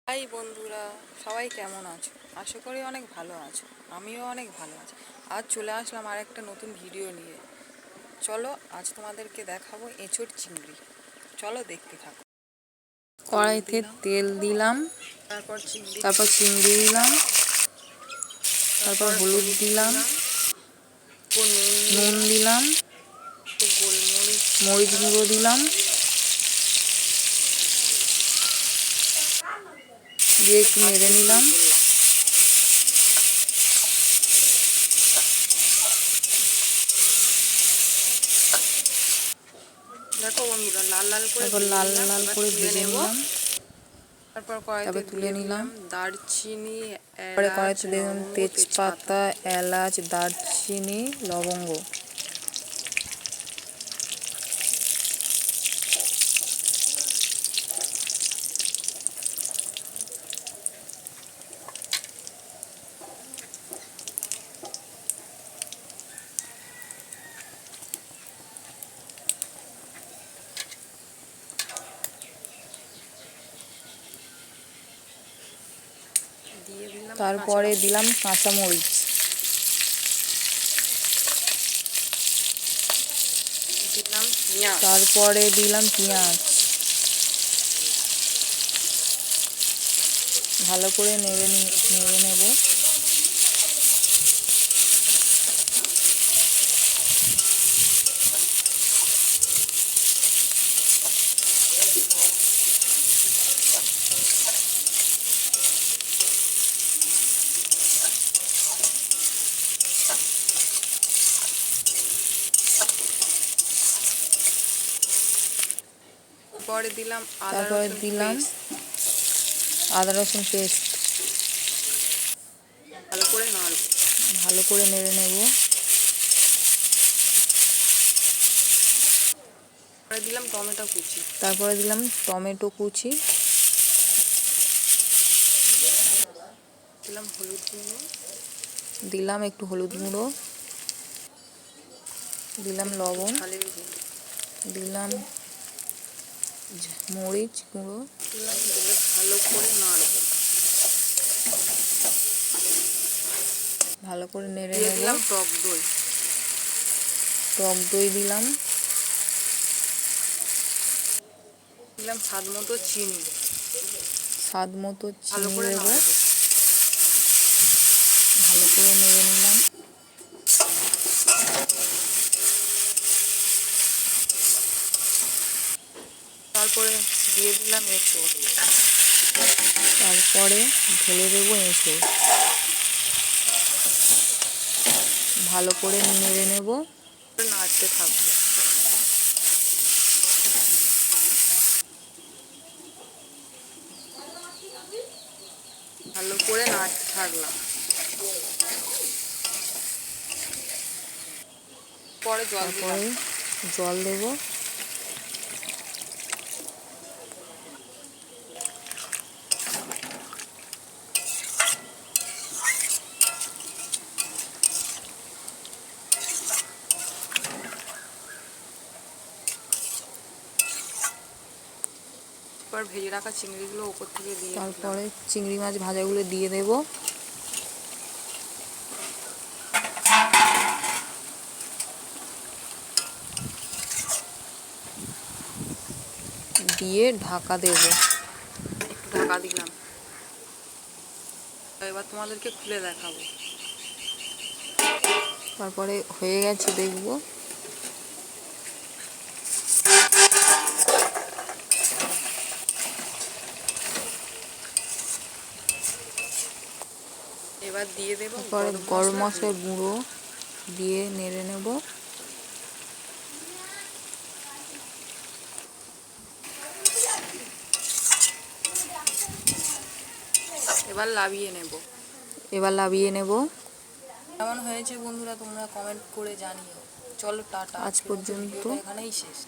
High বন্ধুরা, সবাই কেমন আছো? আশা করি অনেক ভালো আছো। আমিও অনেক ভালো আছি। আজ চলে আসলাম আর একটা নতুন ভিডিও নিয়ে। চলো আজ তোমাদেরকে দেখাবো এঁচোড় চিংড়ি। চলো দেখতে থাকো। কড়াইতে তেল দিলাম, তারপর চিংড়ি দিলাম, তারপর হলুদ দিলাম, নুন দিলাম, মরিচ গুঁড়ো দিলাম, দিয়ে একটু নেড়ে নিলাম। দেখো বন্ধুরা, লাল লাল করে ভেজে নিলাম। তারপর তুলে নিলাম। দারচিনি, কড়াইতে দিলাম তেজপাতা, এলাচ, দারচিনি, লবঙ্গ। তারপরে দিলাম কাঁচামরিচ, তারপরে দিলাম পেঁয়াজ। ভালো করে নেড়ে নেব। তারপরে দিলাম আদা রসুন পেস্ট। ভালো করে নেড়ে নেব। তারপরে দিলাম টমেটো কুচি, দিলাম একটু হলুদ গুঁড়ো, দিলাম লবণ, দিলাম মরিচ গুঁড়ো, ভালো করে নেড়ে নেব। টক দই দিলাম স্বাদ মতো চিনি দেবো। ভালো করে নেড়ে নিলাম। তারপরে দিয়ে দিলাম এঁচোড়, তারপরে ঢেলে দেবো এঁচোড়। ভালো করে নেড়ে নেব, নাড়তে থাকবো। ভালো করে নাড়তে থাকলাম। পরে জল দেব। ভেজে রাখা চিংড়িগুলো উপর থেকে দিয়ে, তারপরে চিংড়ি মাছ ভাজাগুলো দিয়ে দেব। দিয়ে ঢাকা দেব। ঢাকা দিলাম। এবার তোমাদেরকে খুলে দেখাবো। তারপরে হয়ে গেছে দেখব। এবার দিয়ে দেব গরম মশলার গুঁড়ো, দিয়ে নেড়ে নেব। এবার লাভিয়ে নেব। কেমন হয়েছে বন্ধুরা, তোমরা কমেন্ট করে জানিও। চলো টাটা, আজ পর্যন্ত এখানেই শেষ।